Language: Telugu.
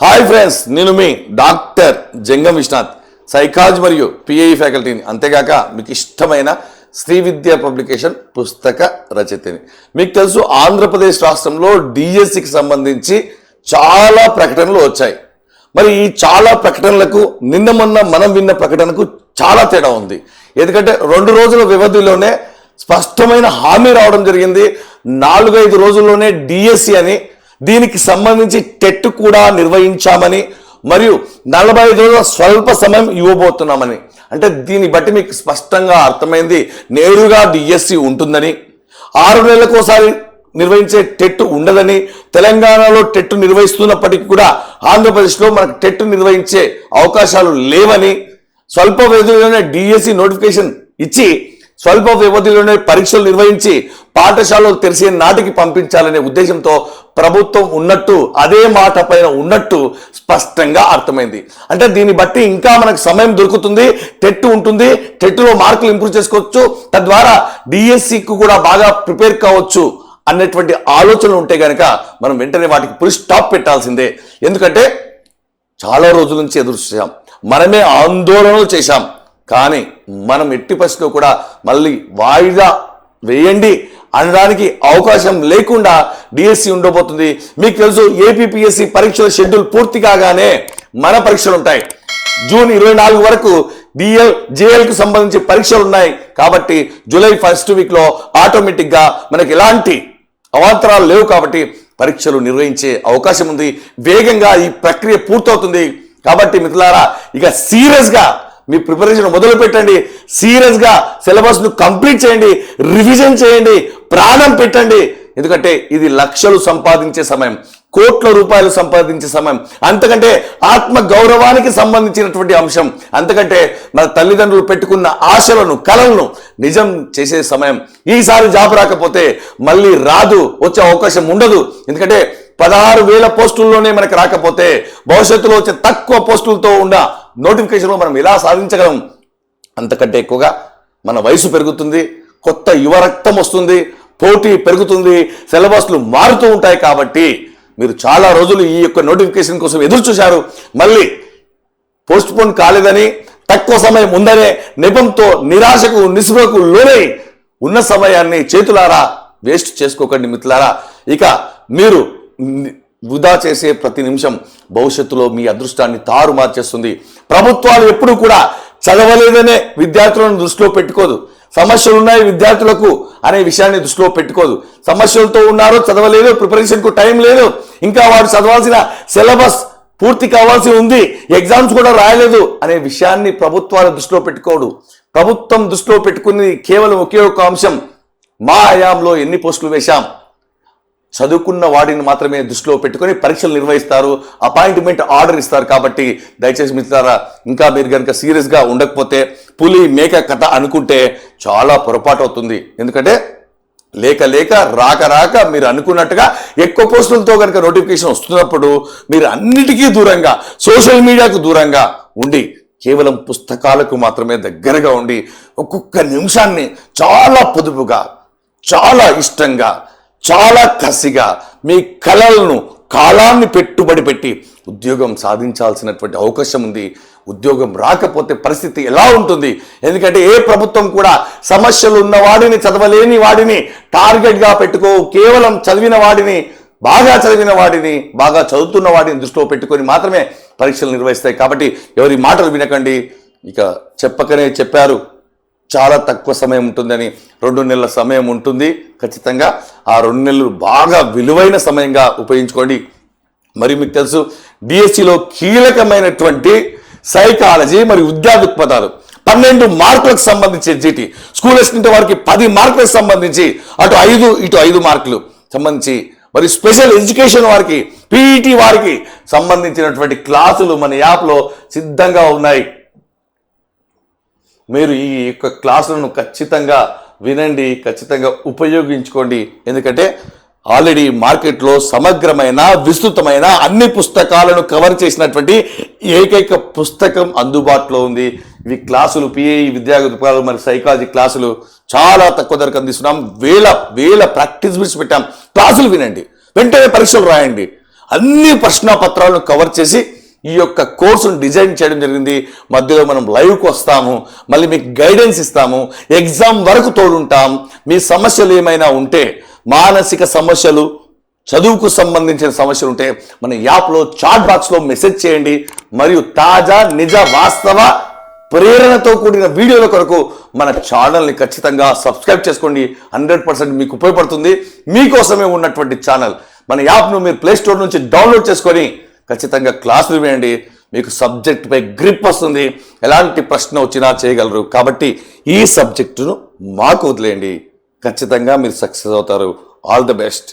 హాయ్ ఫ్రెండ్స్, నేను మీ డాక్టర్ జంగం విశ్వనాథ్, సైకాలజీ మరియు పిఐ ఫ్యాకల్టీని, అంతేగాక మీకు ఇష్టమైన శ్రీ విద్యా పబ్లికేషన్ పుస్తక రచయితని. మీకు తెలుసు, ఆంధ్రప్రదేశ్ రాష్ట్రంలో డిఎస్సికి సంబంధించి చాలా ప్రకటనలు వచ్చాయి. మరి ఈ చాలా ప్రకటనలకు నిన్న మొన్న మనం విన్న ప్రకటనకు చాలా తేడా ఉంది. ఎందుకంటే 2 రోజుల వ్యవధిలోనే స్పష్టమైన హామీ రావడం జరిగింది. 4-5 రోజుల్లోనే డిఎస్సి అని, దీనికి సంబంధించి టెట్ కూడా నిర్వహించామని, మరియు 45 రోజుల స్వల్ప సమయం ఇవ్వబోతున్నామని. అంటే దీన్ని బట్టి మీకు స్పష్టంగా అర్థమైంది, నేరుగా డిఎస్సి ఉంటుందని, 6 నెలలకు ఒకసారి నిర్వహించే టెట్ ఉండదని, తెలంగాణలో టెట్ నిర్వహిస్తున్నప్పటికీ కూడా ఆంధ్రప్రదేశ్లో మనకు టెట్ నిర్వహించే అవకాశాలు లేవని, స్వల్ప వ్యవధిలోనే డిఎస్సి నోటిఫికేషన్ ఇచ్చి స్వల్ప వ్యవధిలోనే పరీక్షలు నిర్వహించి పాఠశాలలు తెరిసే నాటికి పంపించాలనే ఉద్దేశంతో ప్రభుత్వం ఉన్నట్టు, అదే మాట పైన ఉన్నట్టు స్పష్టంగా అర్థమైంది. అంటే దీన్ని బట్టి ఇంకా మనకు సమయం దొరుకుతుంది, టెట్ ఉంటుంది, టెట్లో మార్కులు ఇంప్రూవ్ చేసుకోవచ్చు, తద్వారా డిఎస్సికి కూడా బాగా ప్రిపేర్ కావచ్చు అన్నటువంటి ఆలోచనలు ఉంటే కనుక మనం వెంటనే వాటికి ఫుల్ స్టాప్ పెట్టాల్సిందే. ఎందుకంటే చాలా రోజుల నుంచి ఎదురు చూసాం, మనమే ఆందోళనలు చేశాం. కానీ మనం ఎట్టి పరిస్థితిలో కూడా మళ్ళీ వాయిదా వేయండి అనడానికి అవకాశం లేకుండా డిఎస్సి ఉండబోతుంది. మీకు తెలుసు, ఏపీపీఎస్సి పరీక్షల షెడ్యూల్ పూర్తి కాగానే మన పరీక్షలు ఉంటాయి. జూన్ 24 వరకు జేఎల్కి సంబంధించి పరీక్షలు ఉన్నాయి. కాబట్టి జూలై 1st వీక్లో ఆటోమేటిక్గా మనకి ఎలాంటి అవాంతరాలు లేవు కాబట్టి పరీక్షలు నిర్వహించే అవకాశం ఉంది. వేగంగా ఈ ప్రక్రియ పూర్తవుతుంది. కాబట్టి మిత్రులారా, ఇక సీరియస్గా మీ ప్రిపరేషన్ మొదలు పెట్టండి. సీరియస్గా సిలబస్ను కంప్లీట్ చేయండి, రివిజన్ చేయండి, ప్రాణం పెట్టండి. ఎందుకంటే ఇది లక్షలు సంపాదించే సమయం, కోట్ల రూపాయలు సంపాదించే సమయం, అంతకంటే ఆత్మ గౌరవానికి సంబంధించినటువంటి అంశం, అంతకంటే మన తల్లిదండ్రులు పెట్టుకున్న ఆశలను, కలలను నిజం చేసే సమయం. ఈసారి జాబ్ రాకపోతే మళ్ళీ రాదు, వచ్చే అవకాశం ఉండదు. ఎందుకంటే 16,000 పోస్టుల్లోనే మనకు రాకపోతే భవిష్యత్తులో వచ్చే తక్కువ పోస్టులతో ఉన్న నోటిఫికేషన్లో మనం ఎలా సాధించగలం? అంతకంటే ఎక్కువగా మన వయసు పెరుగుతుంది, కొత్త యువ రక్తం వస్తుంది, పోటీ పెరుగుతుంది, సిలబస్లు మారుతూ ఉంటాయి. కాబట్టి మీరు చాలా రోజులు ఈ యొక్క నోటిఫికేషన్ కోసం ఎదురు చూశారు. మళ్ళీ పోస్ట్ పోన్ కాలేదని, తక్కువ సమయం ఉందనే నెపంతో నిరాశకు, నిస్పృహకు లోనై ఉన్న సమయాన్ని చేతులారా వేస్ట్ చేసుకోకండి మిత్రులారా. ఇక మీరు వృధా చేసే ప్రతి నిమిషం భవిష్యత్తులో మీ అదృష్టాన్ని తారుమారు చేస్తుంది. ప్రభుత్వాలు ఎప్పుడు కూడా చదవలేదనే విద్యార్థులను దృష్టిలో పెట్టుకోదు, సమస్యలు ఉన్నాయి విద్యార్థులకు అనే విషయాన్ని దృష్టిలో పెట్టుకోదు. సమస్యలతో ఉన్నారో, చదవలేదు, ప్రిపరేషన్కు టైం లేదు, ఇంకా వారు చదవాల్సిన సిలబస్ పూర్తి కావాల్సి ఉంది, ఎగ్జామ్స్ కూడా రాయలేదు అనే విషయాన్ని ప్రభుత్వాలు దృష్టిలో పెట్టుకోడు. ప్రభుత్వం దృష్టిలో పెట్టుకుని కేవలం ఒకే ఒక అంశం, మా హయాంలో ఎన్ని పోస్టులు వేశాం, చదువుకున్న వాడిని మాత్రమే దృష్టిలో పెట్టుకొని పరీక్షలు నిర్వహిస్తారు, అపాయింట్మెంట్ ఆర్డర్ ఇస్తారు. కాబట్టి దయచేసి మిత్రులారా, ఇంకా మీరు కనుక సీరియస్గా ఉండకపోతే, పులి మేక కథ అనుకుంటే చాలా పొరపాటు అవుతుంది. ఎందుకంటే లేక రాక మీరు అనుకున్నట్టుగా ఎక్కువ పోస్టులతో కనుక నోటిఫికేషన్ వస్తున్నప్పుడు మీరు అన్నిటికీ దూరంగా, సోషల్ మీడియాకు దూరంగా ఉండి కేవలం పుస్తకాలకు మాత్రమే దగ్గరగా ఉండి ఒక్కొక్క నిమిషాన్ని చాలా పొదుపుగా, చాలా ఇష్టంగా, చాలా కసిగా మీ కలలను, కాలాన్ని పెట్టుబడి పెట్టి ఉద్యోగం సాధించాల్సినటువంటి అవకాశం ఉంది. ఉద్యోగం రాకపోతే పరిస్థితి ఎలా ఉంటుంది? ఎందుకంటే ఏ ప్రభుత్వం కూడా సమస్యలు ఉన్న వాడిని, చదవలేని వాడిని టార్గెట్గా పెట్టుకో, కేవలం చదివిన వాడిని, బాగా చదివిన వాడిని, బాగా చదువుతున్న వాడిని దృష్టిలో పెట్టుకొని మాత్రమే పరీక్షలు నిర్వహిస్తాయి. కాబట్టి ఎవరి మాటలు వినకండి. ఇక చెప్పకనే చెప్పారు, చాలా తక్కువ సమయం ఉంటుందని. 2 నెలల సమయం ఉంటుంది ఖచ్చితంగా. ఆ 2 నెలలు బాగా విలువైన సమయంగా ఉపయోగించుకోండి. మరి మీకు తెలుసు, డిఎస్సిలో కీలకమైనటువంటి సైకాలజీ మరియు విద్యా దృక్పథాలు 12 మార్కులకు సంబంధించి ఎస్జిటి, స్కూల్ అసిస్టెంట్ వారికి 10 మార్కులకు సంబంధించి, అటు 5 ఇటు 5 మార్కులు సంబంధించి, మరి స్పెషల్ ఎడ్యుకేషన్ వారికి, పీఈటీ వారికి సంబంధించినటువంటి క్లాసులు మన యాప్లో సిద్ధంగా ఉన్నాయి. మీరు ఈ యొక్క క్లాసులను ఖచ్చితంగా వినండి, ఖచ్చితంగా ఉపయోగించుకోండి. ఎందుకంటే ఆల్రెడీ మార్కెట్లో సమగ్రమైన, విస్తృతమైన అన్ని పుస్తకాలను కవర్ చేసినటువంటి ఏకైక పుస్తకం అందుబాటులో ఉంది. ఇవి క్లాసులు, పిఐ విద్యా దృక్పథాలు మరి సైకాలజీ క్లాసులు చాలా తక్కువ ధరకు అందిస్తున్నాం. వేల ప్రాక్టీస్ బిట్స్ పెట్టాం. క్లాసులు వినండి, వెంటనే పరీక్షలు రాయండి. అన్ని ప్రశ్నాపత్రాలను కవర్ చేసి ఈ యొక్క కోర్సును డిజైన్ చేయడం జరిగింది. మధ్యలో మనం లైవ్కి వస్తాము, మళ్ళీ మీకు గైడెన్స్ ఇస్తాము, ఎగ్జామ్ వరకు తోడుంటాం. మీ సమస్యలు ఏమైనా ఉంటే, మానసిక సమస్యలు, చదువుకు సంబంధించిన సమస్యలు ఉంటే మన యాప్లో చాట్ బాక్స్లో మెసేజ్ చేయండి. మరియు తాజా నిజ వాస్తవ ప్రేరణతో కూడిన వీడియోల కొరకు మన ఛానల్ని ఖచ్చితంగా సబ్స్క్రైబ్ చేసుకోండి. 100% మీకు ఉపయోగపడుతుంది. మీకోసమే ఉన్నటువంటి ఛానల్. మన యాప్ను మీరు ప్లేస్టోర్ నుంచి డౌన్లోడ్ చేసుకొని ఖచ్చితంగా క్లాసులు వినండి. మీకు సబ్జెక్ట్ పై గ్రిప్ వస్తుంది. ఎలాంటి ప్రశ్న వచ్చినా చేయగలరు. కాబట్టి ఈ సబ్జెక్టును మాకు వదిలేయండి. ఖచ్చితంగా మీరు సక్సెస్ అవుతారు. All the best.